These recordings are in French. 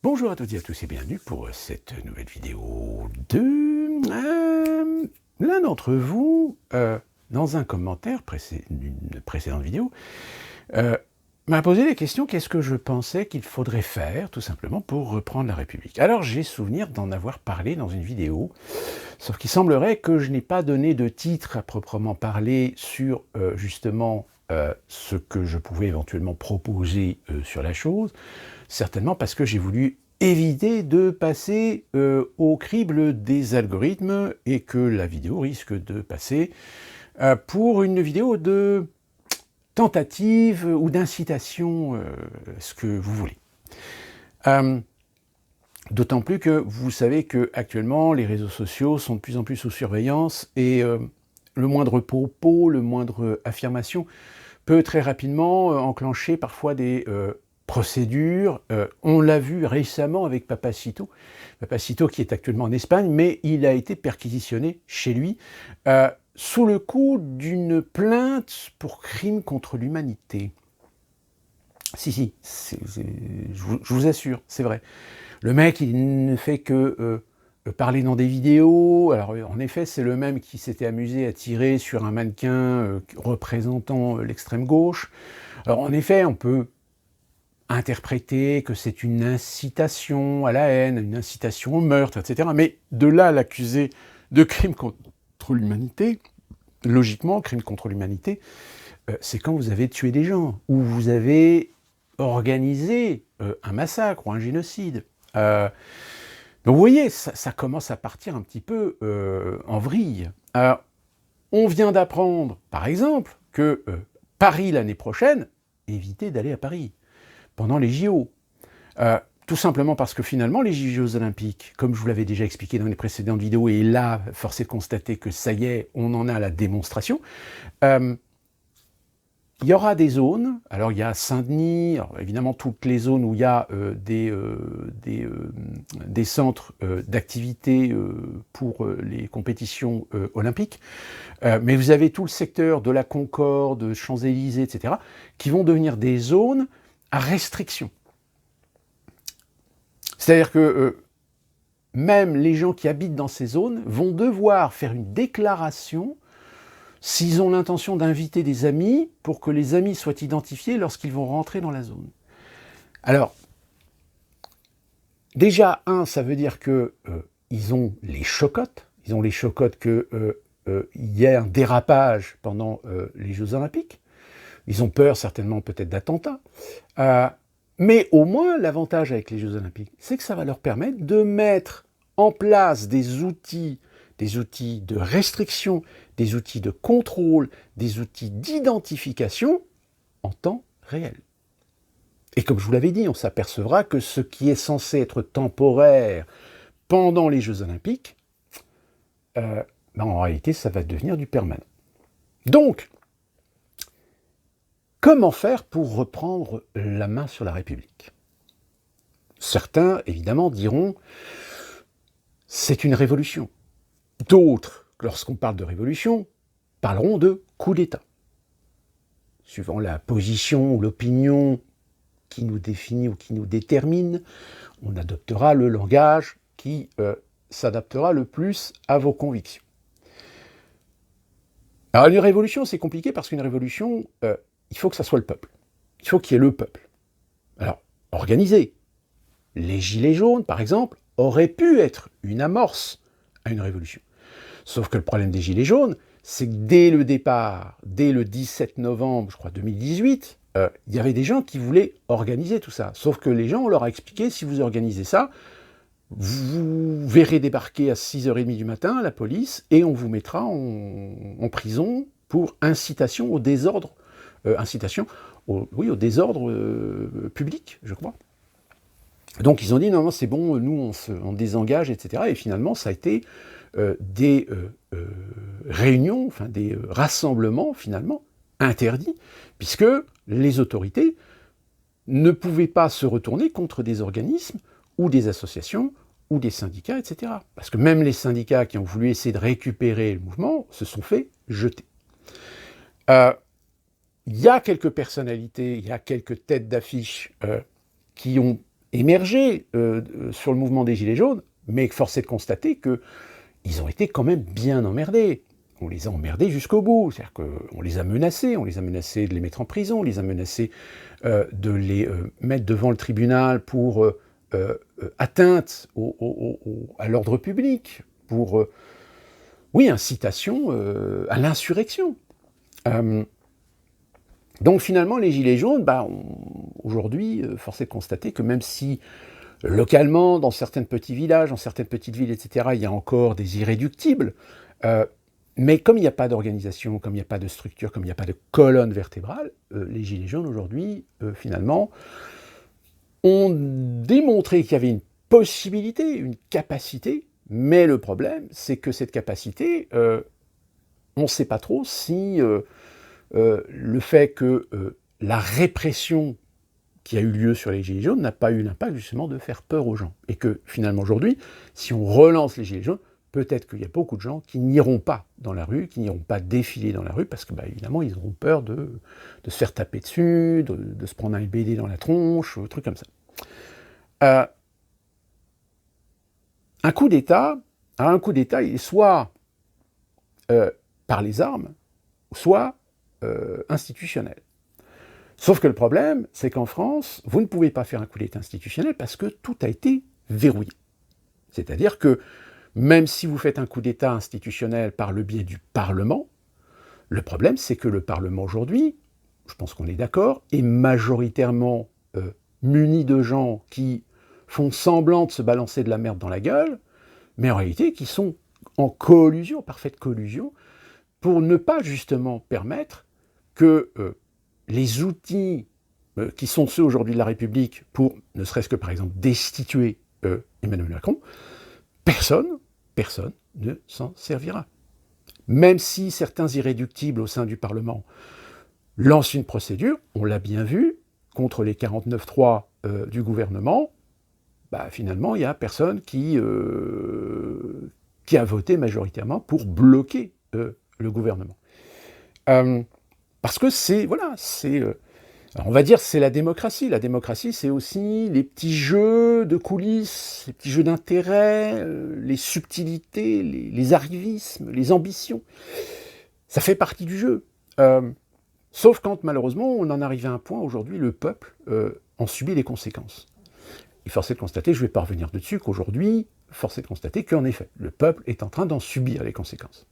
Bonjour à toutes et à tous et bienvenue pour cette nouvelle vidéo de l'un d'entre vous, dans un commentaire d'une précédente vidéo, m'a posé la question qu'est-ce que je pensais qu'il faudrait faire tout simplement pour reprendre la République. Alors j'ai souvenir d'en avoir parlé dans une vidéo, sauf qu'il semblerait que je n'ai pas donné de titre à proprement parler sur justement ce que je pouvais éventuellement proposer sur la chose. Certainement parce que j'ai voulu éviter de passer au crible des algorithmes et que la vidéo risque de passer pour une vidéo de tentative ou d'incitation, ce que vous voulez. D'autant plus que vous savez que actuellement les réseaux sociaux sont de plus en plus sous surveillance et le moindre propos, le moindre affirmation peut très rapidement enclencher parfois des procédures. On l'a vu récemment avec Papacito qui est actuellement en Espagne, mais il a été perquisitionné chez lui sous le coup d'une plainte pour crime contre l'humanité. Si, je vous assure, c'est vrai. Le mec, il ne fait que parler dans des vidéos. Alors, en effet, c'est le même qui s'était amusé à tirer sur un mannequin représentant l'extrême gauche. Alors, en effet, on peut interpréter que c'est une incitation à la haine, une incitation au meurtre, etc. Mais de là à l'accuser de crime contre l'humanité, logiquement, crime contre l'humanité, c'est quand vous avez tué des gens, ou vous avez organisé un massacre ou un génocide. Donc vous voyez, ça commence à partir un petit peu en vrille. On vient d'apprendre, par exemple, que Paris l'année prochaine, évitez d'aller à Paris pendant les JO. Tout simplement parce que finalement, les Jeux Olympiques, comme je vous l'avais déjà expliqué dans les précédentes vidéos, et là, force est de constater que ça y est, on en a la démonstration, il y aura des zones, alors il y a Saint-Denis, évidemment toutes les zones où il y a des centres d'activité pour les compétitions olympiques, mais vous avez tout le secteur de la Concorde, Champs-Élysées, etc., qui vont devenir des zones à restriction. C'est-à-dire que même les gens qui habitent dans ces zones vont devoir faire une déclaration s'ils ont l'intention d'inviter des amis pour que les amis soient identifiés lorsqu'ils vont rentrer dans la zone. Alors, déjà, ça veut dire qu'ils ont les chocottes. Ils ont les chocottes qu'il y ait un dérapage pendant les Jeux Olympiques. Ils ont peur certainement peut-être d'attentats. Mais au moins, l'avantage avec les Jeux Olympiques, c'est que ça va leur permettre de mettre en place des outils de restriction, des outils de contrôle, des outils d'identification en temps réel. Et comme je vous l'avais dit, on s'apercevra que ce qui est censé être temporaire pendant les Jeux Olympiques, en réalité, ça va devenir du permanent. Donc, comment faire pour reprendre la main sur la République ? Certains, évidemment, diront « c'est une révolution ». D'autres, lorsqu'on parle de révolution, parleront de coup d'État. Suivant la position ou l'opinion qui nous définit ou qui nous détermine, on adoptera le langage qui s'adaptera le plus à vos convictions. Alors une révolution, c'est compliqué parce qu'une révolution, il faut que ça soit le peuple. Il faut qu'il y ait le peuple. Alors, organisé. Les Gilets jaunes, par exemple, auraient pu être une amorce à une révolution. Sauf que le problème des Gilets jaunes, c'est que dès le départ, dès le 17 novembre, je crois, 2018, il y avait des gens qui voulaient organiser tout ça. Sauf que les gens, on leur a expliqué, si vous organisez ça, vous verrez débarquer à 6h30 du matin la police et on vous mettra en prison pour incitation au désordre, au désordre public, je crois. Donc ils ont dit non, c'est bon, nous on désengage, etc. Et finalement, ça a été des réunions, enfin des rassemblements finalement interdits, puisque les autorités ne pouvaient pas se retourner contre des organismes ou des associations ou des syndicats, etc. Parce que même les syndicats qui ont voulu essayer de récupérer le mouvement se sont fait jeter. Il y a quelques personnalités, il y a quelques têtes d'affiche qui ont émergé sur le mouvement des Gilets jaunes, mais force est de constater qu'ils ont été quand même bien emmerdés. On les a emmerdés jusqu'au bout, c'est-à-dire qu'on les a menacés de les mettre en prison, on les a menacés de les mettre devant le tribunal pour atteinte à l'ordre public, pour, oui, incitation à l'insurrection. Donc finalement, les Gilets jaunes, aujourd'hui, force est de constater que même si localement, dans certains petits villages, dans certaines petites villes, etc., il y a encore des irréductibles, mais comme il n'y a pas d'organisation, comme il n'y a pas de structure, comme il n'y a pas de colonne vertébrale, les Gilets jaunes aujourd'hui, finalement, ont démontré qu'il y avait une possibilité, une capacité, mais le problème, c'est que cette capacité, on ne sait pas trop si le fait que la répression qui a eu lieu sur les Gilets jaunes n'a pas eu l'impact justement de faire peur aux gens. Et que finalement aujourd'hui, si on relance les Gilets jaunes, peut-être qu'il y a beaucoup de gens qui n'iront pas dans la rue, qui n'iront pas défiler dans la rue, parce que évidemment, ils auront peur de se faire taper dessus, de se prendre un LBD dans la tronche, un truc comme ça. Un coup d'État, il est soit par les armes, soit institutionnel. Sauf que le problème, c'est qu'en France, vous ne pouvez pas faire un coup d'État institutionnel parce que tout a été verrouillé. C'est-à-dire que même si vous faites un coup d'État institutionnel par le biais du Parlement, le problème, c'est que le Parlement aujourd'hui, je pense qu'on est d'accord, est majoritairement muni de gens qui font semblant de se balancer de la merde dans la gueule, mais en réalité qui sont en collusion, parfaite collusion, pour ne pas justement permettre que les outils qui sont ceux aujourd'hui de la République pour, ne serait-ce que par exemple, destituer Emmanuel Macron, personne ne s'en servira. Même si certains irréductibles au sein du Parlement lancent une procédure, on l'a bien vu, contre les 49.3 du gouvernement, finalement, il n'y a personne qui a voté majoritairement pour bloquer le gouvernement. Parce que on va dire c'est la démocratie. La démocratie, c'est aussi les petits jeux de coulisses, les petits jeux d'intérêt, les subtilités, les arrivismes, les ambitions. Ça fait partie du jeu. Sauf quand, malheureusement, on en arrive à un point, aujourd'hui, le peuple en subit les conséquences. Et force est de constater, je ne vais pas revenir dessus, qu'aujourd'hui, force est de constater qu'en effet, le peuple est en train d'en subir les conséquences.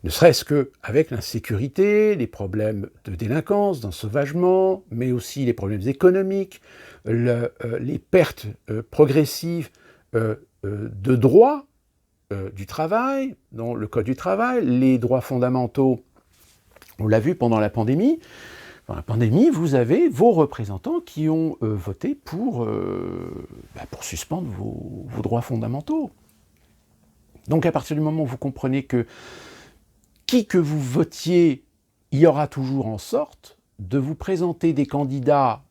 Ne serait-ce qu'avec l'insécurité, les problèmes de délinquance, d'ensauvagement, mais aussi les problèmes économiques, les pertes progressives de droits du travail, dans le Code du travail, les droits fondamentaux, on l'a vu pendant la pandémie. Dans la pandémie, vous avez vos représentants qui ont voté pour suspendre vos droits fondamentaux. Donc à partir du moment où vous comprenez que qui que vous votiez, il y aura toujours en sorte de vous présenter des candidats,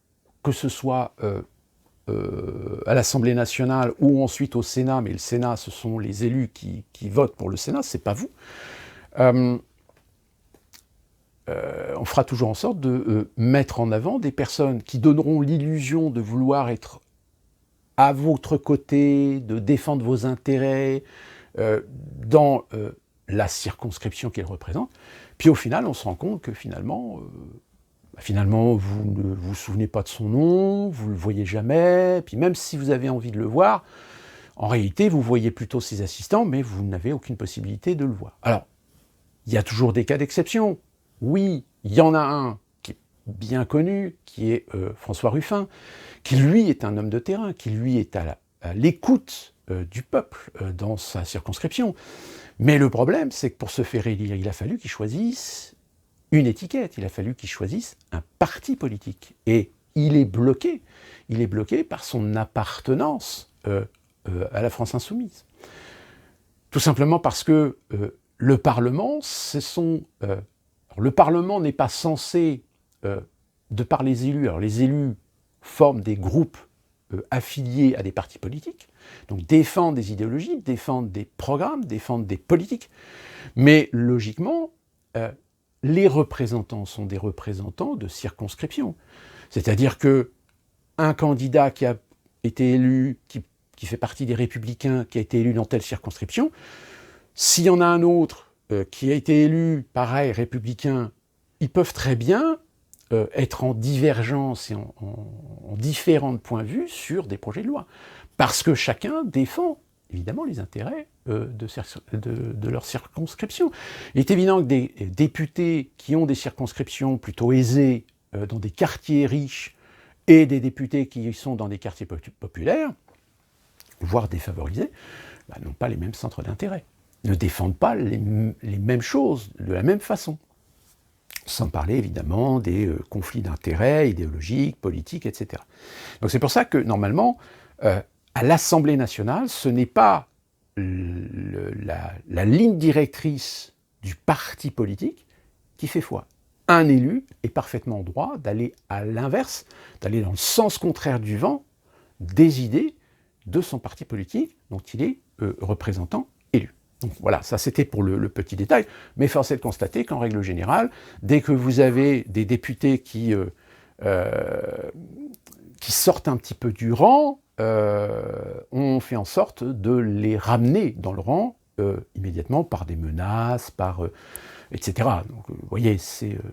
que ce soit à l'Assemblée nationale ou ensuite au Sénat, mais le Sénat, ce sont les élus qui votent pour le Sénat, c'est pas vous. On fera toujours en sorte de mettre en avant des personnes qui donneront l'illusion de vouloir être à votre côté, de défendre vos intérêts dans la circonscription qu'elle représente. Puis au final, on se rend compte que finalement, vous ne vous souvenez pas de son nom, vous ne le voyez jamais, puis même si vous avez envie de le voir, en réalité, vous voyez plutôt ses assistants, mais vous n'avez aucune possibilité de le voir. Alors, il y a toujours des cas d'exception. Oui, il y en a un qui est bien connu, qui est François Ruffin, qui lui est un homme de terrain, qui lui est à l'écoute du peuple dans sa circonscription. Mais le problème, c'est que pour se faire élire, il a fallu qu'il choisisse une étiquette, il a fallu qu'il choisisse un parti politique. Et il est bloqué par son appartenance à la France insoumise. Tout simplement parce que le Parlement, le Parlement n'est pas censé, de par les élus, alors les élus forment des groupes affiliés à des partis politiques, donc défendent des idéologies, défendent des programmes, défendent des politiques, mais logiquement, les représentants sont des représentants de circonscription. C'est-à-dire qu'un candidat qui a été élu, qui fait partie des Républicains, qui a été élu dans telle circonscription, s'il y en a un autre qui a été élu, pareil, républicain, ils peuvent très bien être en divergence et en différents points de vue sur des projets de loi. Parce que chacun défend, évidemment, les intérêts de leur circonscription. Il est évident que des députés qui ont des circonscriptions plutôt aisées, dans des quartiers riches, et des députés qui sont dans des quartiers populaires, voire défavorisés, n'ont pas les mêmes centres d'intérêt, ne défendent pas les mêmes choses de la même façon. Sans parler évidemment des conflits d'intérêts idéologiques, politiques, etc. Donc c'est pour ça que normalement, à l'Assemblée nationale, ce n'est pas la ligne directrice du parti politique qui fait foi. Un élu est parfaitement en droit d'aller à l'inverse, d'aller dans le sens contraire du vent des idées de son parti politique dont il est représentant élu. Donc voilà, ça c'était pour le petit détail, mais force est de constater qu'en règle générale, dès que vous avez des députés qui sortent un petit peu du rang, on fait en sorte de les ramener dans le rang immédiatement par des menaces, etc. Donc, vous voyez,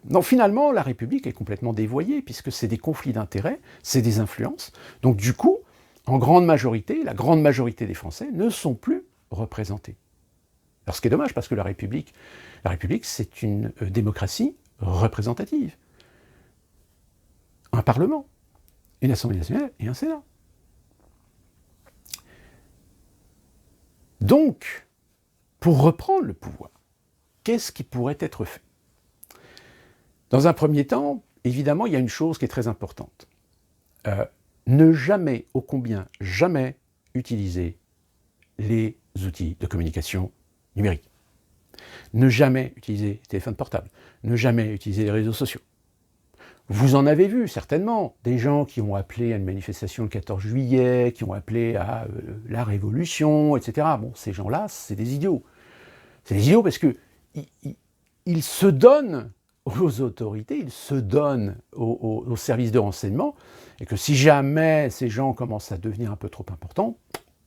non, finalement, la République est complètement dévoyée, puisque c'est des conflits d'intérêts, c'est des influences. Donc du coup, en grande majorité, la grande majorité des Français ne sont plus représentés. Alors ce qui est dommage, parce que la République, c'est une démocratie représentative. Un Parlement, une Assemblée nationale et un Sénat. Donc, pour reprendre le pouvoir, qu'est-ce qui pourrait être fait? Dans un premier temps, évidemment, il y a une chose qui est très importante. Ne jamais, ô combien jamais, utiliser les outils de communication numérique. Ne jamais utiliser les téléphones portables. Ne jamais utiliser les réseaux sociaux. Vous en avez vu, certainement, des gens qui ont appelé à une manifestation le 14 juillet, qui ont appelé à la révolution, etc. Bon, ces gens-là, c'est des idiots. C'est des idiots parce qu'ils se donnent aux autorités, ils se donnent aux services de renseignement, et que si jamais ces gens commencent à devenir un peu trop importants,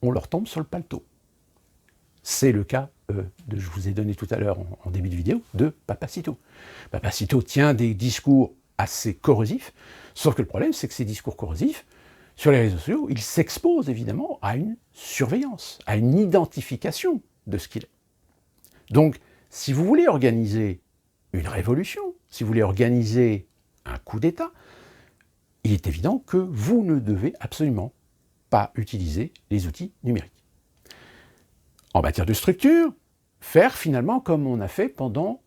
on leur tombe sur le paletot. C'est le cas, je vous ai donné tout à l'heure en début de vidéo, de Papacito. Papacito tient des discours assez corrosifs, sauf que le problème, c'est que ces discours corrosifs, sur les réseaux sociaux, ils s'exposent évidemment à une surveillance, à une identification de ce qu'il est. Donc, si vous voulez organiser une révolution, si vous voulez organiser un coup d'État, il est évident que vous ne devez absolument pas utiliser les outils numériques. En matière de structure, faire finalement comme on a fait pendant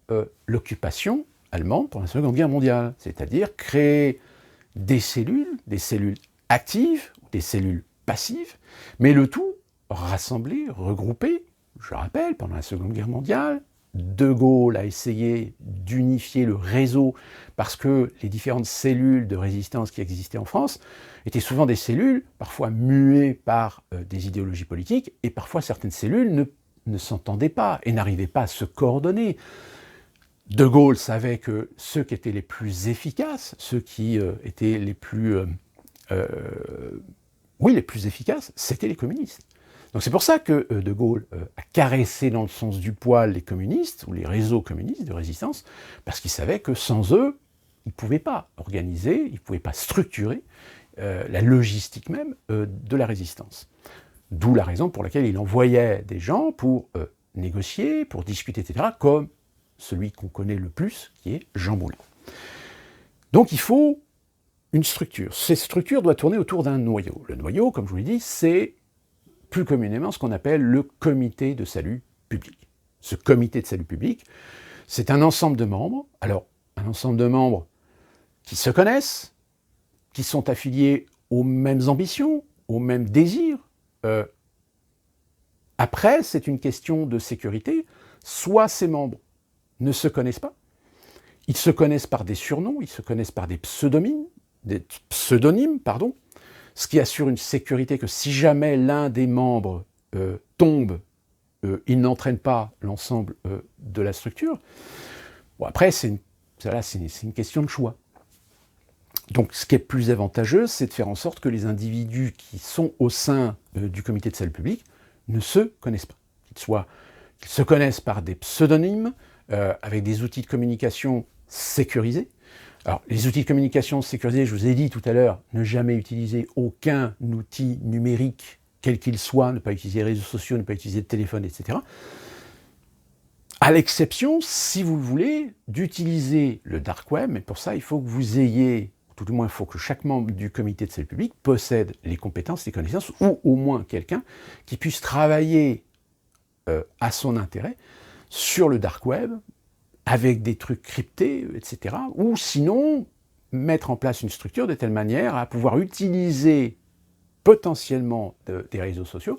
l'occupation allemande pendant la Seconde Guerre mondiale, c'est-à-dire créer des cellules actives, ou des cellules passives, mais le tout rassemblé, regroupé. Je rappelle, pendant la Seconde Guerre mondiale, De Gaulle a essayé d'unifier le réseau parce que les différentes cellules de résistance qui existaient en France étaient souvent des cellules, parfois muées par des idéologies politiques, et parfois certaines cellules ne s'entendaient pas et n'arrivaient pas à se coordonner. De Gaulle savait que ceux qui étaient les plus efficaces, ceux qui étaient les plus efficaces, c'était les communistes. Donc c'est pour ça que De Gaulle a caressé dans le sens du poil les communistes, ou les réseaux communistes de résistance, parce qu'il savait que sans eux, il ne pouvait pas organiser, il ne pouvait pas structurer la logistique même de la résistance. D'où la raison pour laquelle il envoyait des gens pour négocier, pour discuter, etc., comme celui qu'on connaît le plus, qui est Jean Moulin. Donc il faut une structure. Cette structure doit tourner autour d'un noyau. Le noyau, comme je vous l'ai dit, c'est plus communément ce qu'on appelle le comité de salut public. Ce comité de salut public, c'est un ensemble de membres, alors un ensemble de membres qui se connaissent, qui sont affiliés aux mêmes ambitions, aux mêmes désirs. Après, c'est une question de sécurité. Soit ces membres ne se connaissent pas, ils se connaissent par des surnoms, ils se connaissent par des pseudonymes, ce qui assure une sécurité que si jamais l'un des membres tombe, il n'entraîne pas l'ensemble de la structure. Bon, après, c'est une question de choix. Donc ce qui est plus avantageux, c'est de faire en sorte que les individus qui sont au sein du comité de salut public ne se connaissent pas. Qu'ils se connaissent par des pseudonymes, avec des outils de communication sécurisés. Alors, les outils de communication sécurisés, je vous ai dit tout à l'heure, ne jamais utiliser aucun outil numérique, quel qu'il soit, ne pas utiliser les réseaux sociaux, ne pas utiliser de téléphone, etc. À l'exception, si vous le voulez, d'utiliser le dark web, mais pour ça, il faut que vous ayez, tout du moins, il faut que chaque membre du comité de salut public possède les compétences, les connaissances, ou au moins quelqu'un qui puisse travailler à son intérêt sur le dark web, avec des trucs cryptés, etc. Ou sinon, mettre en place une structure de telle manière à pouvoir utiliser potentiellement des réseaux sociaux,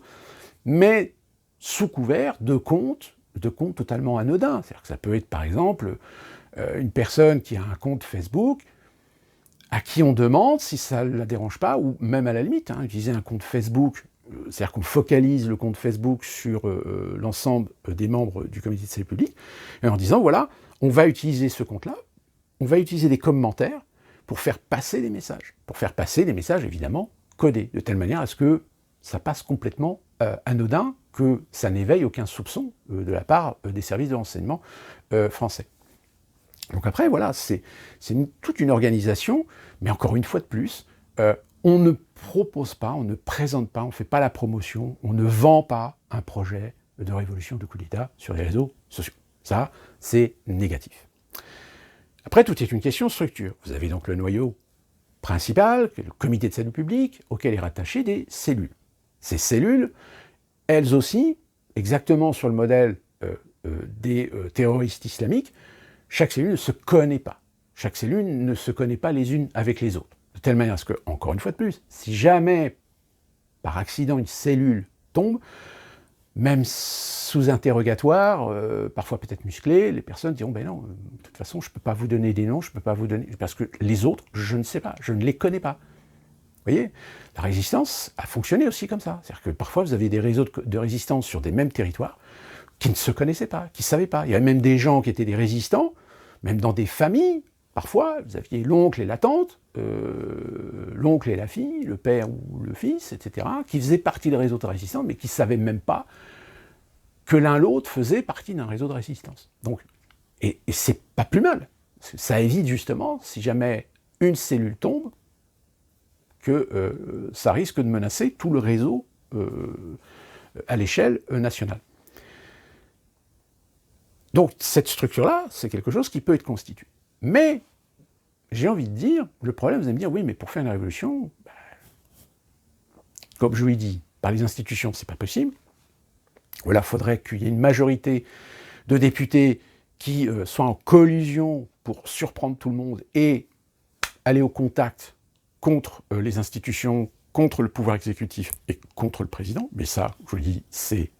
mais sous couvert de comptes totalement anodins. C'est-à-dire que ça peut être, par exemple, une personne qui a un compte Facebook, à qui on demande si ça ne la dérange pas, ou même à la limite, utiliser un compte Facebook, c'est-à-dire qu'on focalise le compte Facebook sur l'ensemble des membres du comité de salut public, et en disant, voilà, on va utiliser ce compte-là, on va utiliser des commentaires pour faire passer des messages, évidemment, codés, de telle manière à ce que ça passe complètement anodin, que ça n'éveille aucun soupçon de la part des services de renseignement français. Donc après, voilà, c'est toute une organisation, mais encore une fois de plus, on ne propose pas, on ne présente pas, on ne fait pas la promotion, on ne vend pas un projet de révolution de coup d'État sur les réseaux sociaux. Ça, c'est négatif. Après, tout est une question de structure. Vous avez donc le noyau principal, le comité de salut public, auquel est rattaché des cellules. Ces cellules, elles aussi, exactement sur le modèle des terroristes islamiques, chaque cellule ne se connaît pas. Chaque cellule ne se connaît pas les unes avec les autres. De telle manière à ce que, encore une fois de plus, si jamais, par accident, une cellule tombe, même sous interrogatoire, parfois peut-être musclé, les personnes diront « ben non, de toute façon, je ne peux pas vous donner des noms, je ne peux pas vous donner... parce que les autres, je ne sais pas, je ne les connais pas. » Vous voyez, la résistance a fonctionné aussi comme ça. C'est-à-dire que parfois, vous avez des réseaux de résistance sur des mêmes territoires qui ne se connaissaient pas, qui ne savaient pas. Il y a même des gens qui étaient des résistants, même dans des familles. Parfois, vous aviez l'oncle et la tante, l'oncle et la fille, le père ou le fils, etc., qui faisaient partie des réseaux de résistance, mais qui ne savaient même pas que l'un l'autre faisait partie d'un réseau de résistance. Donc, et c'est pas plus mal. Ça évite justement, si jamais une cellule tombe, que ça risque de menacer tout le réseau à l'échelle nationale. Donc cette structure-là, c'est quelque chose qui peut être constitué. Mais, j'ai envie de dire, le problème, vous allez me dire, oui, mais pour faire une révolution, comme je vous l'ai dit, par les institutions, c'est pas possible. Voilà, il faudrait qu'il y ait une majorité de députés qui soient en collusion pour surprendre tout le monde et aller au contact contre les institutions, contre le pouvoir exécutif et contre le président. Mais ça, je vous le dis, c'est...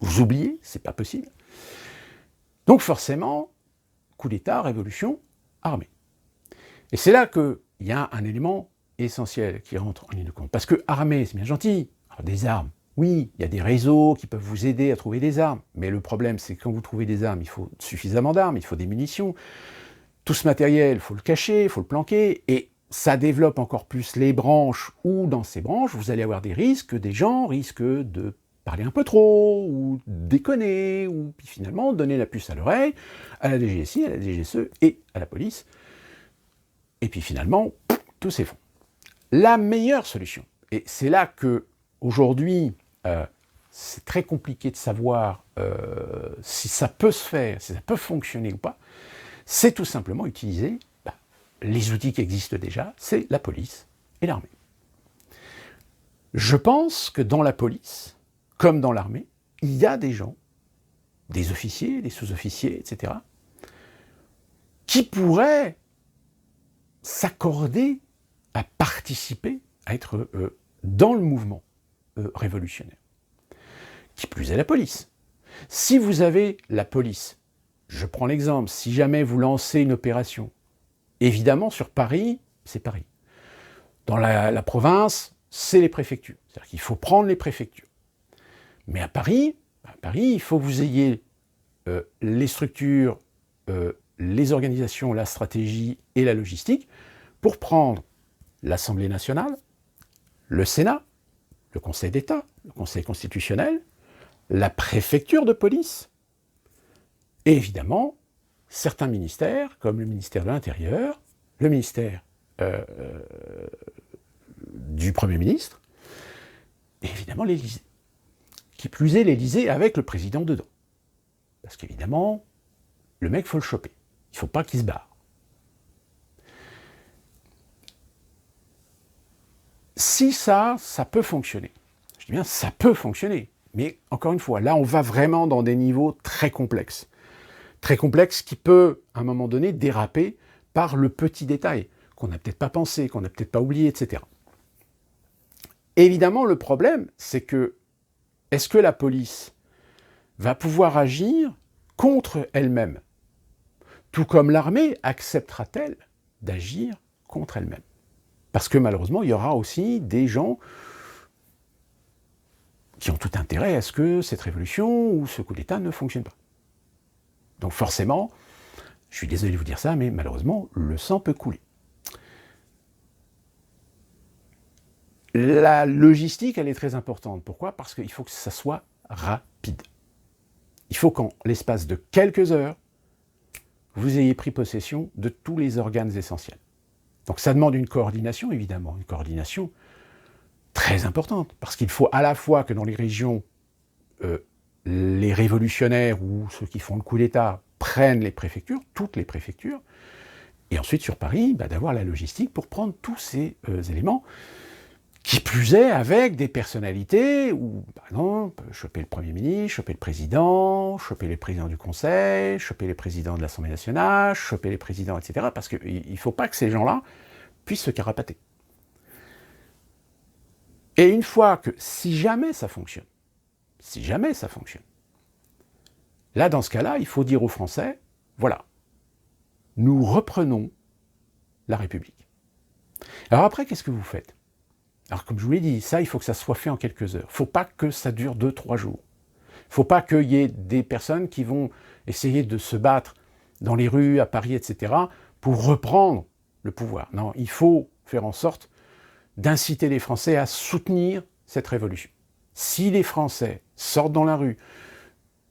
Vous oubliez, c'est pas possible. Donc forcément, coup d'État, révolution, armée. Et c'est là qu'il y a un élément essentiel qui rentre en ligne de compte. Parce que armée, c'est bien gentil. Alors, des armes, oui, il y a des réseaux qui peuvent vous aider à trouver des armes. Mais le problème, c'est que quand vous trouvez des armes, il faut suffisamment d'armes, il faut des munitions. Tout ce matériel, il faut le cacher, il faut le planquer. Et ça développe encore plus les branches, ou dans ces branches, vous allez avoir des risques, des gens risquent de parler un peu trop, ou déconner, ou puis finalement donner la puce à l'oreille à la DGSI, à la DGSE et à la police. Et puis finalement, tout s'effondre. La meilleure solution, et c'est là que aujourd'hui c'est très compliqué de savoir si ça peut se faire, si ça peut fonctionner ou pas, c'est tout simplement utiliser les outils qui existent déjà, c'est la police et l'armée. Je pense que dans la police, comme dans l'armée, il y a des gens, des officiers, des sous-officiers, etc., qui pourraient s'accorder à participer, à être dans le mouvement révolutionnaire. Qui plus est la police. Si vous avez la police, je prends l'exemple, si jamais vous lancez une opération, évidemment sur Paris, c'est Paris. Dans la province, c'est les préfectures. C'est-à-dire qu'il faut prendre les préfectures. Mais à Paris, il faut que vous ayez les structures, les organisations, la stratégie et la logistique pour prendre l'Assemblée nationale, le Sénat, le Conseil d'État, le Conseil constitutionnel, la préfecture de police, et évidemment, certains ministères, comme le ministère de l'Intérieur, le ministère du Premier ministre, et évidemment l'Élysée. Qui plus est, l'Élysée avec le président dedans. Parce qu'évidemment, le mec, il faut le choper. Il ne faut pas qu'il se barre. Si ça peut fonctionner. Je dis bien, ça peut fonctionner. Mais encore une fois, là, on va vraiment dans des niveaux très complexes. Très complexes qui peut, à un moment donné, déraper par le petit détail qu'on n'a peut-être pas pensé, qu'on n'a peut-être pas oublié, etc. Évidemment, le problème, c'est que est-ce que la police va pouvoir agir contre elle-même? Tout comme l'armée acceptera-t-elle d'agir contre elle-même? Parce que malheureusement, il y aura aussi des gens qui ont tout intérêt à ce que cette révolution ou ce coup d'État ne fonctionne pas. Donc forcément, je suis désolé de vous dire ça, mais malheureusement, le sang peut couler. La logistique, elle est très importante. Pourquoi? Parce qu'il faut que ça soit rapide. Il faut qu'en l'espace de quelques heures, vous ayez pris possession de tous les organes essentiels. Donc ça demande une coordination, évidemment, une coordination très importante, parce qu'il faut à la fois que dans les régions, les révolutionnaires ou ceux qui font le coup d'État prennent les préfectures, toutes les préfectures, et ensuite sur Paris, d'avoir la logistique pour prendre tous ces éléments, qui plus est avec des personnalités, ou par exemple, choper le Premier ministre, choper le président, choper les présidents du Conseil, choper les présidents de l'Assemblée nationale, choper les présidents, etc. Parce qu'il ne faut pas que ces gens-là puissent se carapater. Et une fois que, si jamais ça fonctionne, là, dans ce cas-là, il faut dire aux Français, voilà, nous reprenons la République. Alors après, qu'est-ce que vous faites? Alors comme je vous l'ai dit, ça, il faut que ça soit fait en quelques heures. Il ne faut pas que ça dure 2-3 jours. Il ne faut pas qu'il y ait des personnes qui vont essayer de se battre dans les rues, à Paris, etc., pour reprendre le pouvoir. Non, il faut faire en sorte d'inciter les Français à soutenir cette révolution. Si les Français sortent dans la rue,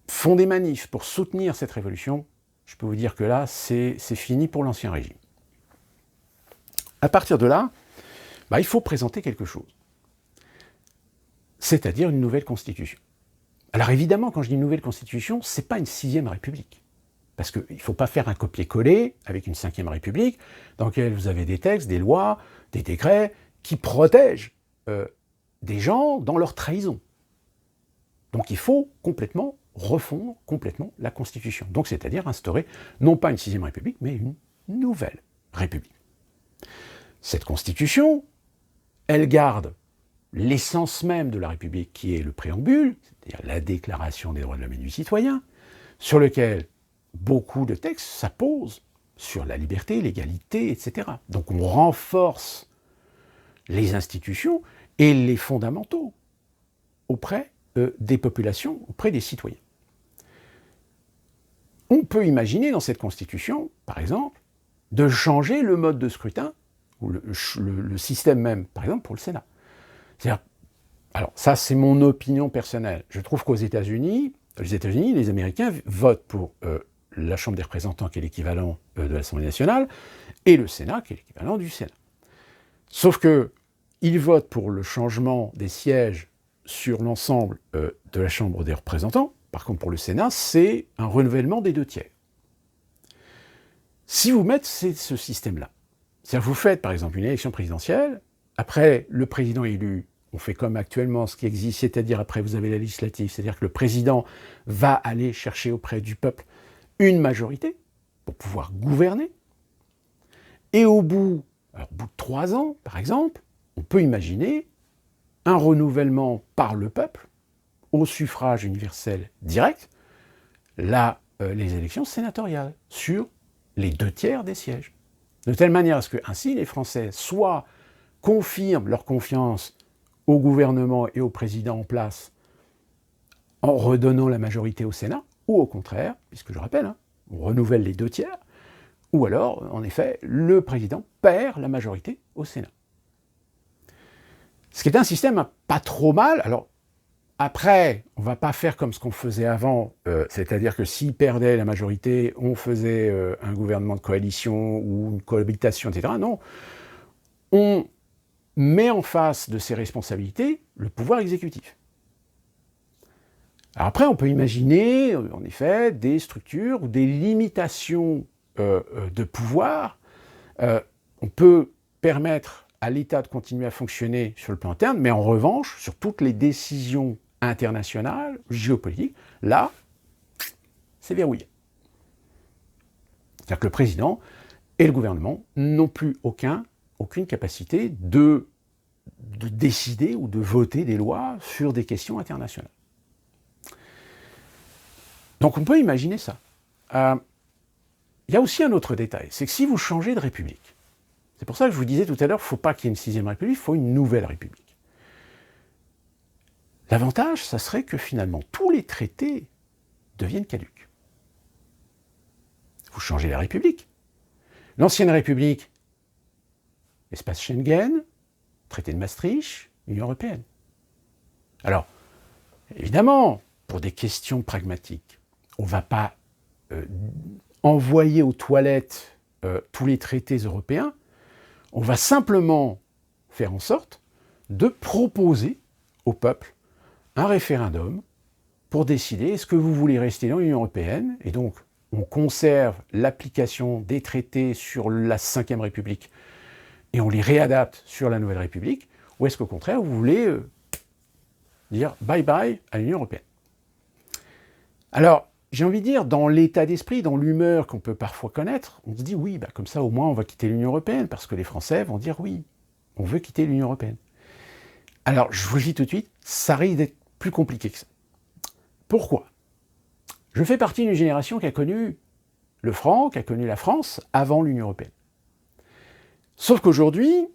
font des manifs pour soutenir cette révolution, je peux vous dire que là, c'est fini pour l'Ancien Régime. À partir de là, il faut présenter quelque chose, c'est-à-dire une nouvelle constitution. Alors évidemment, quand je dis nouvelle constitution, ce n'est pas une 6e République, parce qu'il ne faut pas faire un copier-coller avec une 5e République, dans laquelle vous avez des textes, des lois, des décrets, qui protègent des gens dans leur trahison. Donc il faut complètement refondre complètement la Constitution. Donc c'est-à-dire instaurer non pas une 6e République, mais une nouvelle République. Cette Constitution, elle garde l'essence même de la République, qui est le préambule, c'est-à-dire la Déclaration des droits de l'homme et du citoyen, sur lequel beaucoup de textes s'apposent sur la liberté, l'égalité, etc. Donc on renforce les institutions et les fondamentaux auprès des populations, auprès des citoyens. On peut imaginer dans cette Constitution, par exemple, de changer le mode de scrutin, ou le système même, par exemple, pour le Sénat. C'est-à-dire, alors ça c'est mon opinion personnelle, je trouve qu'aux États-Unis, les Américains votent pour la Chambre des représentants, qui est l'équivalent de l'Assemblée nationale, et le Sénat, qui est l'équivalent du Sénat. Sauf qu'ils votent pour le changement des sièges sur l'ensemble de la Chambre des représentants. Par contre, pour le Sénat, c'est un renouvellement des 2/3. Si vous mettez ce système-là, c'est-à-dire vous faites par exemple une élection présidentielle, après le président élu, on fait comme actuellement ce qui existe, c'est-à-dire après vous avez la législative, c'est-à-dire que le président va aller chercher auprès du peuple une majorité pour pouvoir gouverner, et au bout de 3 ans, par exemple, on peut imaginer un renouvellement par le peuple, au suffrage universel direct, les élections sénatoriales, sur les 2/3 des sièges. De telle manière à ce que, ainsi, les Français soit confirment leur confiance au gouvernement et au président en place en redonnant la majorité au Sénat, ou au contraire, puisque je rappelle, on renouvelle les 2/3, ou alors, en effet, le président perd la majorité au Sénat. Ce qui est un système pas trop mal. Alors, après, on ne va pas faire comme ce qu'on faisait avant, c'est-à-dire que s'il perdait la majorité, on faisait un gouvernement de coalition ou une cohabitation, etc. Non, on met en face de ses responsabilités le pouvoir exécutif. Alors après, on peut imaginer, en effet, des structures ou des limitations de pouvoir. On peut permettre à l'État de continuer à fonctionner sur le plan interne, mais en revanche, sur toutes les décisions internationales, géopolitiques, là, c'est verrouillé. C'est-à-dire que le président et le gouvernement n'ont plus aucune capacité de décider ou de voter des lois sur des questions internationales. Donc on peut imaginer ça. Il y a aussi un autre détail, c'est que si vous changez de république, c'est pour ça que je vous disais tout à l'heure, il ne faut pas qu'il y ait une sixième république, il faut une nouvelle république. L'avantage, ça serait que finalement tous les traités deviennent caducs. Vous changez la république. L'ancienne république, espace Schengen, traité de Maastricht, Union européenne. Alors, évidemment, pour des questions pragmatiques, on ne va pas envoyer aux toilettes tous les traités européens, on va simplement faire en sorte de proposer au peuple un référendum pour décider est-ce que vous voulez rester dans l'Union européenne, et donc on conserve l'application des traités sur la Ve République et on les réadapte sur la Nouvelle République, ou est-ce qu'au contraire vous voulez dire bye bye à l'Union européenne. Alors, j'ai envie de dire, dans l'état d'esprit, dans l'humeur qu'on peut parfois connaître, on se dit oui, bah comme ça au moins on va quitter l'Union européenne, parce que les Français vont dire oui, on veut quitter l'Union européenne. Alors, je vous le dis tout de suite, ça risque d'être plus compliqué que ça. Pourquoi ? Je fais partie d'une génération qui a connu le franc, qui a connu la France avant l'Union européenne. Sauf qu'aujourd'hui,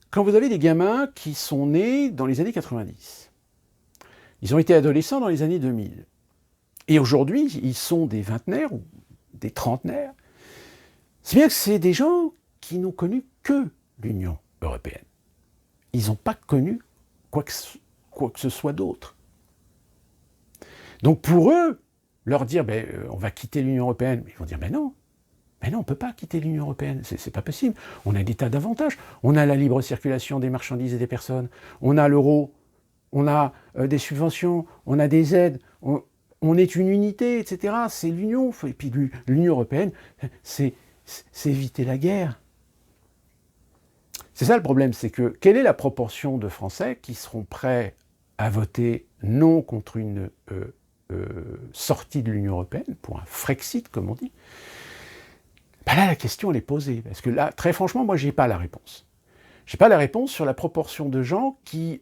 quand vous avez des gamins qui sont nés dans les années 90, ils ont été adolescents dans les années 2000, et aujourd'hui, ils sont des vingtenaires ou des trentenaires, c'est bien que c'est des gens qui n'ont connu que l'Union européenne. Ils n'ont pas connu quoi que ce soit d'autre. Donc pour eux, leur dire on va quitter l'Union européenne, ils vont dire non, on ne peut pas quitter l'Union européenne, c'est pas possible. On a des tas d'avantages. On a la libre circulation des marchandises et des personnes, on a l'euro, on a des subventions, on a des aides, on est une unité, etc. C'est l'Union. Et puis l'Union européenne, c'est éviter la guerre. C'est ça le problème, c'est que quelle est la proportion de Français qui seront prêts à voter non contre une sortie de l'Union européenne, pour un Frexit, comme on dit? Ben là, la question, elle est posée. Parce que là, très franchement, moi, je n'ai pas la réponse. Je n'ai pas la réponse sur la proportion de gens qui,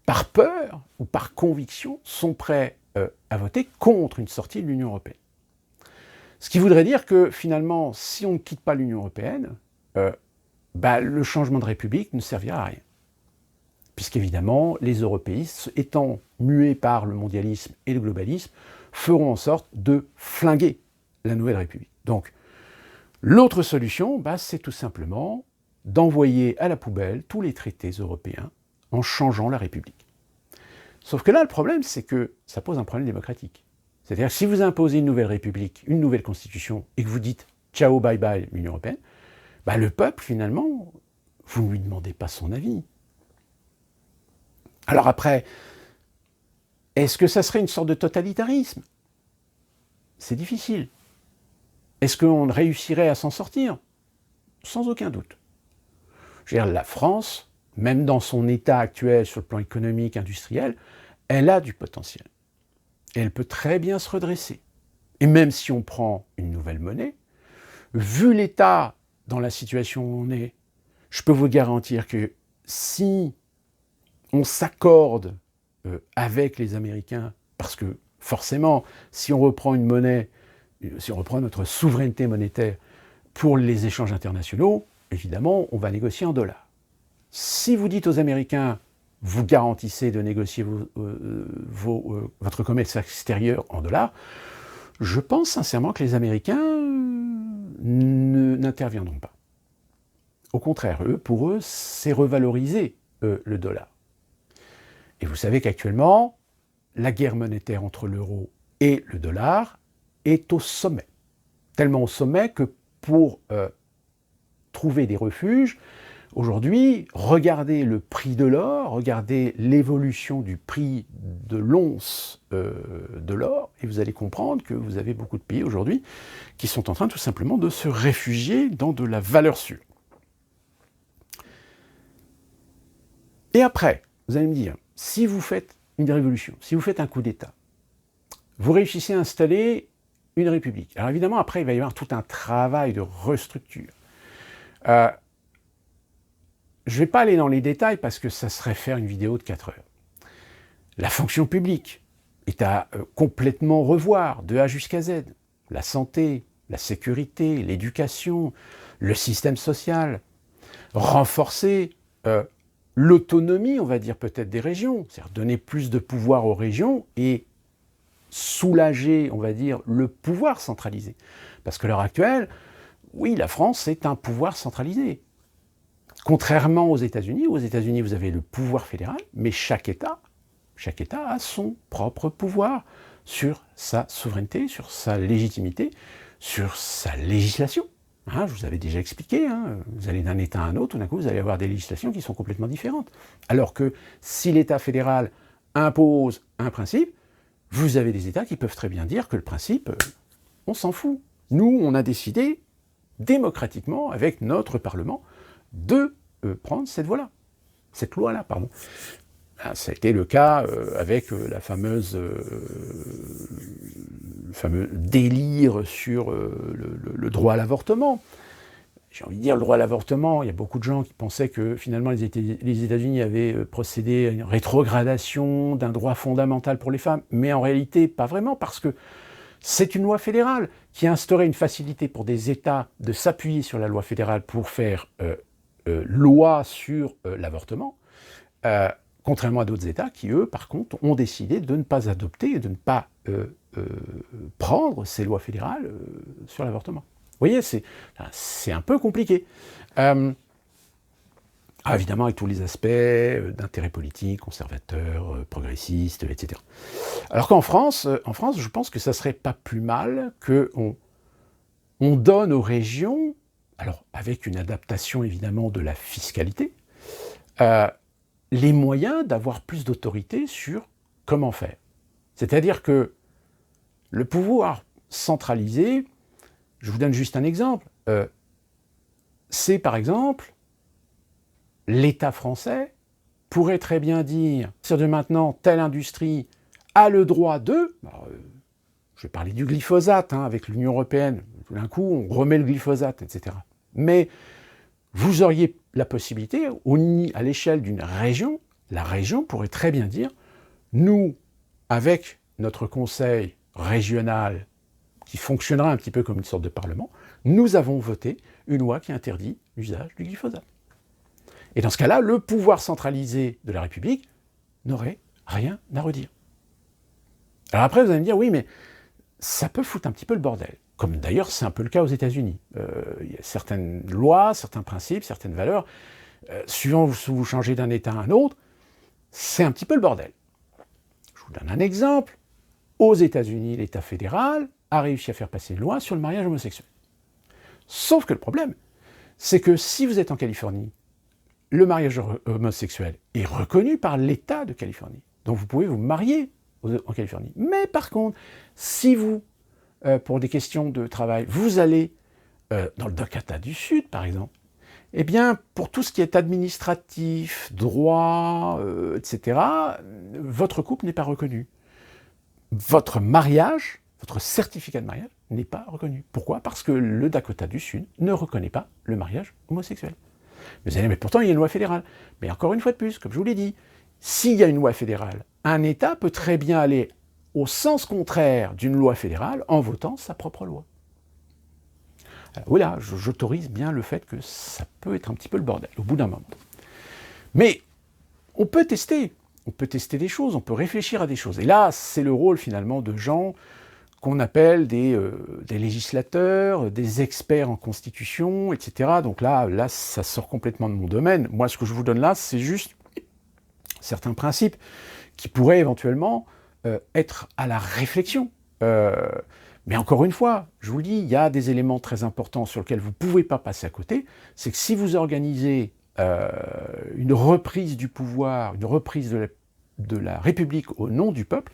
par peur ou par conviction, sont prêts à voter contre une sortie de l'Union européenne. Ce qui voudrait dire que, finalement, si on ne quitte pas l'Union européenne, le changement de république ne servira à rien. Puisqu'évidemment, les européistes, étant mués par le mondialisme et le globalisme, feront en sorte de flinguer la nouvelle république. Donc, l'autre solution, c'est tout simplement d'envoyer à la poubelle tous les traités européens en changeant la république. Sauf que là, le problème, c'est que ça pose un problème démocratique. C'est-à-dire que si vous imposez une nouvelle république, une nouvelle constitution, et que vous dites « ciao, bye bye, l'Union européenne », le peuple, finalement, vous ne lui demandez pas son avis. Alors après, est-ce que ça serait une sorte de totalitarisme ? C'est difficile. Est-ce qu'on réussirait à s'en sortir ? Sans aucun doute. Je veux dire, la France, même dans son état actuel sur le plan économique, industriel, elle a du potentiel. Et elle peut très bien se redresser. Et même si on prend une nouvelle monnaie, vu l'état dans la situation où on est, je peux vous garantir que si on s'accorde avec les Américains, parce que forcément, si on reprend une monnaie, si on reprend notre souveraineté monétaire pour les échanges internationaux, évidemment, on va négocier en dollars. Si vous dites aux Américains, vous garantissez de négocier votre commerce extérieur en dollars, je pense sincèrement que les Américains n'interviendront pas. Au contraire, pour eux, c'est revaloriser le dollar. Et vous savez qu'actuellement, la guerre monétaire entre l'euro et le dollar est au sommet. Tellement au sommet que pour trouver des refuges, aujourd'hui, regardez le prix de l'or, regardez l'évolution du prix de l'once de l'or, et vous allez comprendre que vous avez beaucoup de pays aujourd'hui qui sont en train tout simplement de se réfugier dans de la valeur sûre. Et après, vous allez me dire, si vous faites une révolution, si vous faites un coup d'État, vous réussissez à installer une république. Alors évidemment, après, il va y avoir tout un travail de restructure. Je ne vais pas aller dans les détails parce que ça serait faire une vidéo de 4 heures. La fonction publique est à complètement revoir, de A jusqu'à Z. La santé, la sécurité, l'éducation, le système social. Renforcer l'autonomie, on va dire peut-être des régions, c'est-à-dire donner plus de pouvoir aux régions et soulager, on va dire, le pouvoir centralisé. Parce qu'à l'heure actuelle, oui, la France est un pouvoir centralisé. Contrairement aux États-Unis, vous avez le pouvoir fédéral, mais chaque État a son propre pouvoir sur sa souveraineté, sur sa légitimité, sur sa législation. Hein, je vous avais déjà expliqué, vous allez d'un État à un autre, tout d'un coup, vous allez avoir des législations qui sont complètement différentes. Alors que si l'État fédéral impose un principe, vous avez des États qui peuvent très bien dire que le principe, on s'en fout. Nous, on a décidé démocratiquement, avec notre Parlement, de prendre cette voie-là, cette loi-là, pardon. Ça a été le cas avec le fameux délire sur le droit à l'avortement. J'ai envie de dire, le droit à l'avortement, il y a beaucoup de gens qui pensaient que finalement les États-Unis avaient procédé à une rétrogradation d'un droit fondamental pour les femmes, mais en réalité, pas vraiment, parce que c'est une loi fédérale qui a instauré une facilité pour des États de s'appuyer sur la loi fédérale pour faire loi sur l'avortement, contrairement à d'autres États qui, eux, par contre, ont décidé de ne pas adopter et de ne pas prendre ces lois fédérales sur l'avortement. Vous voyez, c'est un peu compliqué. Évidemment, avec tous les aspects d'intérêt politique, conservateur, progressiste, etc. Alors qu'en France, je pense que ça serait pas plus mal qu'on donne aux régions, alors avec une adaptation évidemment de la fiscalité, les moyens d'avoir plus d'autorité sur comment faire. C'est-à-dire que le pouvoir centralisé, je vous donne juste un exemple, c'est par exemple, l'État français pourrait très bien dire, à partir de maintenant, telle industrie a le droit de, je vais parler du glyphosate, avec l'Union européenne, tout d'un coup on remet le glyphosate, etc. Mais vous auriez la possibilité, à l'échelle d'une région, la région pourrait très bien dire, nous, avec notre conseil régional, qui fonctionnera un petit peu comme une sorte de parlement, nous avons voté une loi qui interdit l'usage du glyphosate. Et dans ce cas-là, le pouvoir centralisé de la République n'aurait rien à redire. Alors après, vous allez me dire, oui, mais ça peut foutre un petit peu le bordel. Comme d'ailleurs, c'est un peu le cas aux États-Unis. Il y a certaines lois, certains principes, certaines valeurs, suivant où vous changez d'un État à un autre, c'est un petit peu le bordel. Je vous donne un exemple. Aux États-Unis, l'État fédéral a réussi à faire passer une loi sur le mariage homosexuel. Sauf que le problème, c'est que si vous êtes en Californie, le mariage homosexuel est reconnu par l'État de Californie. Donc vous pouvez vous marier en Californie. Mais par contre, si vous, pour des questions de travail, vous allez dans le Dakota du Sud, par exemple, eh bien, pour tout ce qui est administratif, droit, etc., votre couple n'est pas reconnu. Votre mariage, votre certificat de mariage n'est pas reconnu. Pourquoi ? Parce que le Dakota du Sud ne reconnaît pas le mariage homosexuel. Vous allez, mais pourtant il y a une loi fédérale. Mais encore une fois de plus, comme je vous l'ai dit, s'il y a une loi fédérale, un État peut très bien aller au sens contraire d'une loi fédérale en votant sa propre loi. Alors, voilà, j'autorise bien le fait que ça peut être un petit peu le bordel au bout d'un moment. Mais on peut tester des choses, on peut réfléchir à des choses. Et là, c'est le rôle finalement de gens qu'on appelle des législateurs, des experts en constitution, etc. Donc là, ça sort complètement de mon domaine. Moi, ce que je vous donne là, c'est juste certains principes qui pourraient éventuellement être à la réflexion. Mais encore une fois, je vous le dis, il y a des éléments très importants sur lesquels vous ne pouvez pas passer à côté. C'est que si vous organisez une reprise du pouvoir, une reprise de la République au nom du peuple,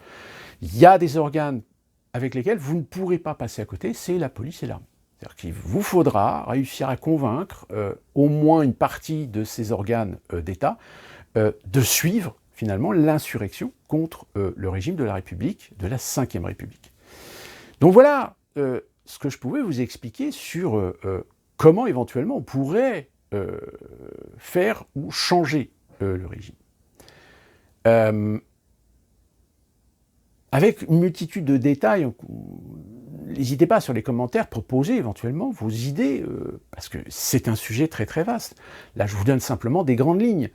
il y a des organes avec lesquels vous ne pourrez pas passer à côté, c'est la police et l'armée. C'est-à-dire qu'il vous faudra réussir à convaincre au moins une partie de ces organes d'État de suivre finalement l'insurrection contre le régime de la République, de la Ve République. Donc voilà ce que je pouvais vous expliquer sur comment éventuellement on pourrait faire ou changer le régime. Avec une multitude de détails, n'hésitez pas sur les commentaires, proposer éventuellement vos idées, parce que c'est un sujet très très vaste. Là, je vous donne simplement des grandes lignes.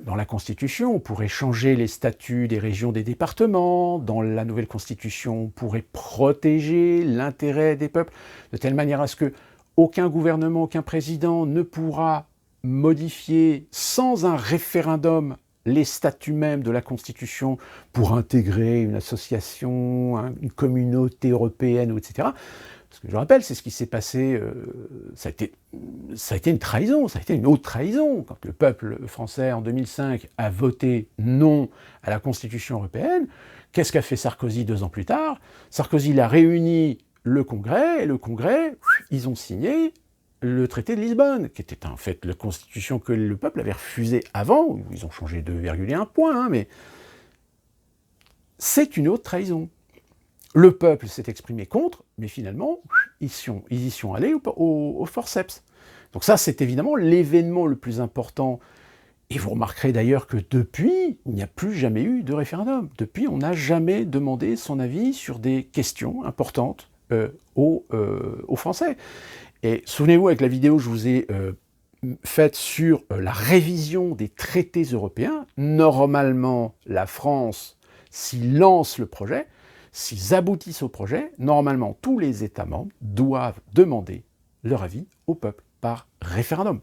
Dans la Constitution, on pourrait changer les statuts des régions, des départements. Dans la nouvelle Constitution, on pourrait protéger l'intérêt des peuples, de telle manière à ce que aucun gouvernement, aucun président ne pourra modifier sans un référendum les statuts même de la Constitution pour intégrer une association, une communauté européenne, etc. Parce que je rappelle, c'est ce qui s'est passé, ça a été une trahison, ça a été une haute trahison. Quand le peuple français, en 2005, a voté non à la Constitution européenne, qu'est-ce qu'a fait Sarkozy 2 ans plus tard? Sarkozy a réuni le Congrès, et le Congrès, ils ont signé le traité de Lisbonne, qui était en fait la constitution que le peuple avait refusée avant, ils ont changé 2,1 points, mais c'est une haute trahison. Le peuple s'est exprimé contre, mais finalement, ils y sont allés au forceps. Donc ça, c'est évidemment l'événement le plus important. Et vous remarquerez d'ailleurs que depuis, il n'y a plus jamais eu de référendum. Depuis, on n'a jamais demandé son avis sur des questions importantes aux Français. Et souvenez-vous, avec la vidéo que je vous ai faite sur la révision des traités européens, normalement, la France, s'ils lancent le projet, s'ils aboutissent au projet, normalement, tous les États membres doivent demander leur avis au peuple par référendum.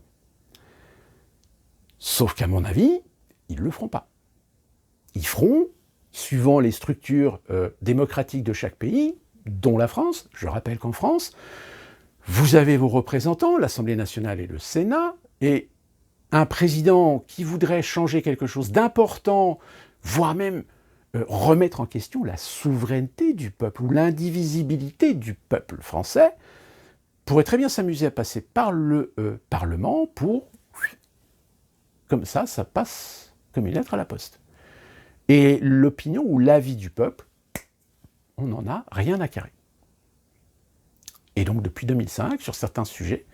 Sauf qu'à mon avis, ils ne le feront pas. Ils feront, suivant les structures démocratiques de chaque pays, dont la France. Je rappelle qu'en France, vous avez vos représentants, l'Assemblée nationale et le Sénat, et un président qui voudrait changer quelque chose d'important, voire même remettre en question la souveraineté du peuple ou l'indivisibilité du peuple français, pourrait très bien s'amuser à passer par le Parlement pour... Comme ça passe comme une lettre à la poste. Et l'opinion ou l'avis du peuple, on n'en a rien à carrer. Et donc depuis 2005, sur certains sujets,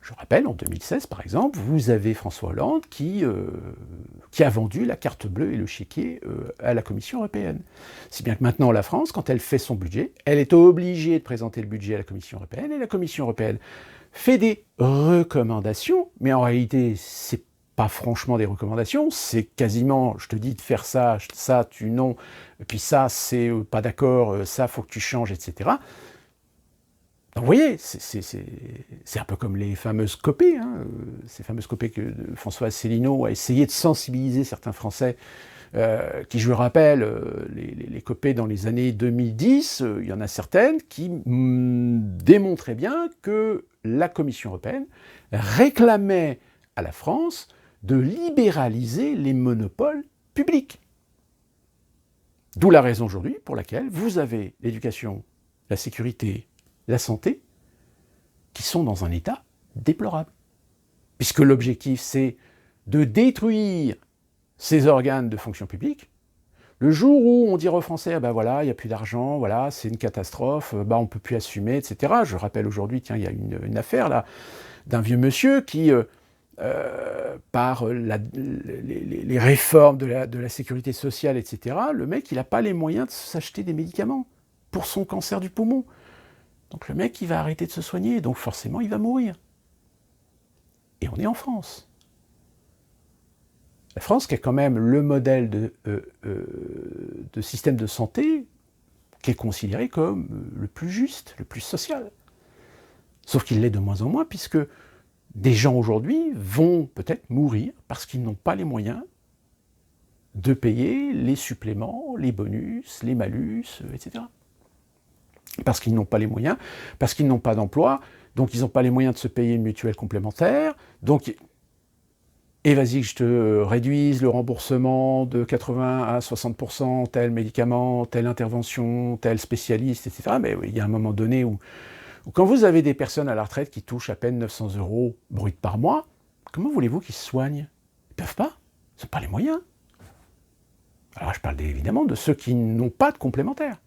je rappelle, en 2016 par exemple, vous avez François Hollande qui a vendu la carte bleue et le chéquier à la Commission européenne. Si bien que maintenant la France, quand elle fait son budget, elle est obligée de présenter le budget à la Commission européenne, et la Commission européenne fait des recommandations, mais en réalité, c'est pas franchement des recommandations, c'est quasiment, je te dis de faire ça, tu non, puis ça, c'est pas d'accord, ça, faut que tu changes, etc. Donc vous voyez, c'est un peu comme les fameuses copées, ces fameuses copées que François Asselineau a essayé de sensibiliser certains Français, qui, je le rappelle, les copées dans les années 2010, il y en a certaines qui démontraient bien que la Commission européenne réclamait à la France de libéraliser les monopoles publics. D'où la raison aujourd'hui pour laquelle vous avez l'éducation, la sécurité, la santé, qui sont dans un état déplorable. Puisque l'objectif, c'est de détruire ces organes de fonction publique. Le jour où on dit aux Français, ah ben voilà, il n'y a plus d'argent, voilà, c'est une catastrophe, on ne peut plus assumer, etc. Je rappelle aujourd'hui, tiens, il y a une affaire là, d'un vieux monsieur qui, par les réformes de la sécurité sociale, etc., le mec, il n'a pas les moyens de s'acheter des médicaments pour son cancer du poumon. Donc le mec, il va arrêter de se soigner, donc forcément, il va mourir. Et on est en France. La France, qui est quand même le modèle de système de santé qui est considéré comme le plus juste, le plus social. Sauf qu'il l'est de moins en moins, puisque des gens aujourd'hui vont peut-être mourir parce qu'ils n'ont pas les moyens de payer les suppléments, les bonus, les malus, etc. Parce qu'ils n'ont pas les moyens, parce qu'ils n'ont pas d'emploi, donc ils n'ont pas les moyens de se payer une mutuelle complémentaire, donc et vas-y que je te réduise le remboursement de 80 à 60%, tel médicament, telle intervention, tel spécialiste, etc. Mais il y a un moment donné où quand vous avez des personnes à la retraite qui touchent à peine 900 € bruts par mois, comment voulez-vous qu'ils se soignent? Ils ne peuvent pas, ils n'ont pas les moyens. Alors je parle évidemment de ceux qui n'ont pas de complémentaire.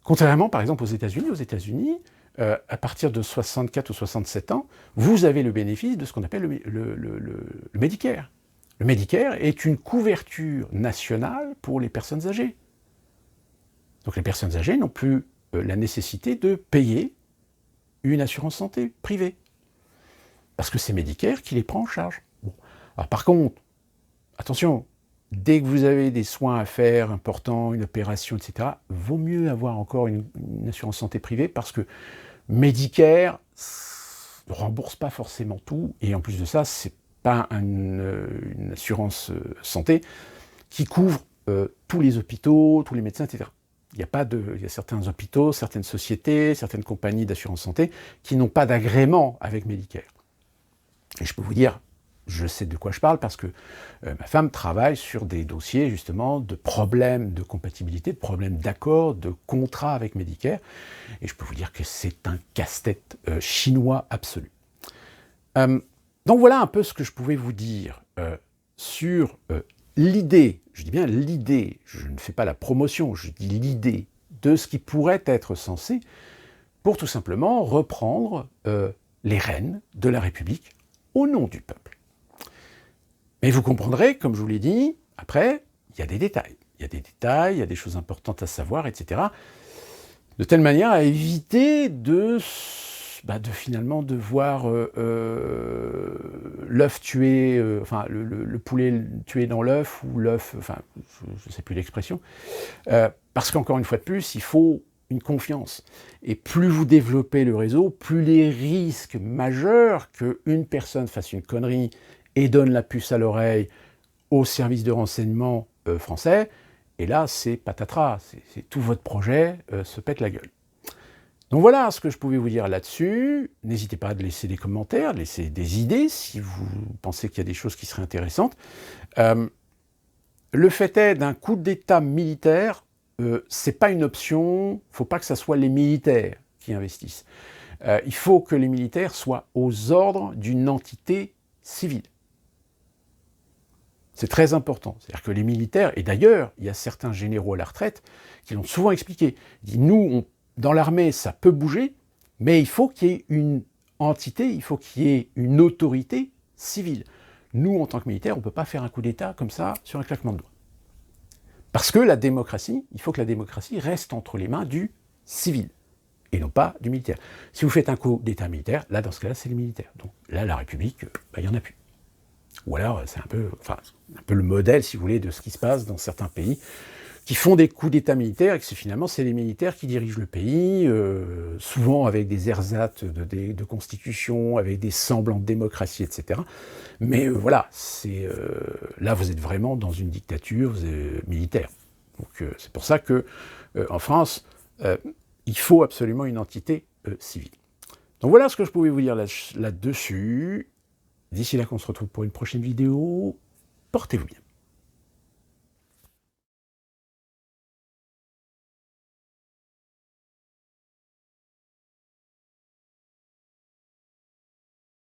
Contrairement par exemple aux États-Unis, à partir de 64 ou 67 ans, vous avez le bénéfice de ce qu'on appelle le Medicare. Le Medicare est une couverture nationale pour les personnes âgées. Donc les personnes âgées n'ont plus la nécessité de payer une assurance santé privée. Parce que c'est Medicare qui les prend en charge. Bon. Alors par contre, attention, dès que vous avez des soins à faire importants, une opération, etc., vaut mieux avoir encore une assurance santé privée parce que Medicare ne rembourse pas forcément tout, et en plus de ça, c'est pas une assurance santé qui couvre tous les hôpitaux, tous les médecins, etc. Il y a certains hôpitaux, certaines sociétés, certaines compagnies d'assurance santé qui n'ont pas d'agrément avec Medicare. Et je peux vous dire, je sais de quoi je parle parce que ma femme travaille sur des dossiers justement de problèmes de compatibilité, de problèmes d'accord, de contrat avec Medicare. Et je peux vous dire que c'est un casse-tête chinois absolu. Donc voilà un peu ce que je pouvais vous dire sur l'idée, je dis bien l'idée, je ne fais pas la promotion, je dis l'idée de ce qui pourrait être censé pour tout simplement reprendre les rênes de la République au nom du peuple. Mais vous comprendrez, comme je vous l'ai dit, après, il y a des détails. Il y a des détails, il y a des choses importantes à savoir, etc. De telle manière à éviter de finalement de voir l'œuf tué, enfin le poulet tué dans l'œuf, ou l'œuf, enfin, je ne sais plus l'expression. Parce qu'encore une fois de plus, il faut une confiance. Et plus vous développez le réseau, plus les risques majeurs qu'une personne fasse une connerie et donne la puce à l'oreille au service de renseignement français, et là, c'est patatras, c'est tout votre projet se pète la gueule. Donc voilà ce que je pouvais vous dire là-dessus. N'hésitez pas à laisser des commentaires, de laisser des idées si vous pensez qu'il y a des choses qui seraient intéressantes. Le fait est, d'un coup d'État militaire, c'est pas une option, il ne faut pas que ce soit les militaires qui investissent. Il faut que les militaires soient aux ordres d'une entité civile. C'est très important. C'est-à-dire que les militaires, et d'ailleurs, il y a certains généraux à la retraite qui l'ont souvent expliqué. Ils disent, nous, dans l'armée, ça peut bouger, mais il faut qu'il y ait une entité, il faut qu'il y ait une autorité civile. Nous, en tant que militaires, on ne peut pas faire un coup d'État comme ça, sur un claquement de doigts. Parce que la démocratie, il faut que la démocratie reste entre les mains du civil, et non pas du militaire. Si vous faites un coup d'État militaire, là, dans ce cas-là, c'est les militaires. Donc là, la République, il n'y en a plus. Ou alors, c'est un peu le modèle, si vous voulez, de ce qui se passe dans certains pays qui font des coups d'État militaires, et que finalement, c'est les militaires qui dirigent le pays, souvent avec des ersatz de constitution, avec des semblants de démocratie, etc. Mais voilà, là, vous êtes vraiment dans une dictature militaire. Donc, c'est pour ça que en France, il faut absolument une entité civile. Donc voilà ce que je pouvais vous dire là-dessus. D'ici là qu'on se retrouve pour une prochaine vidéo, portez-vous bien.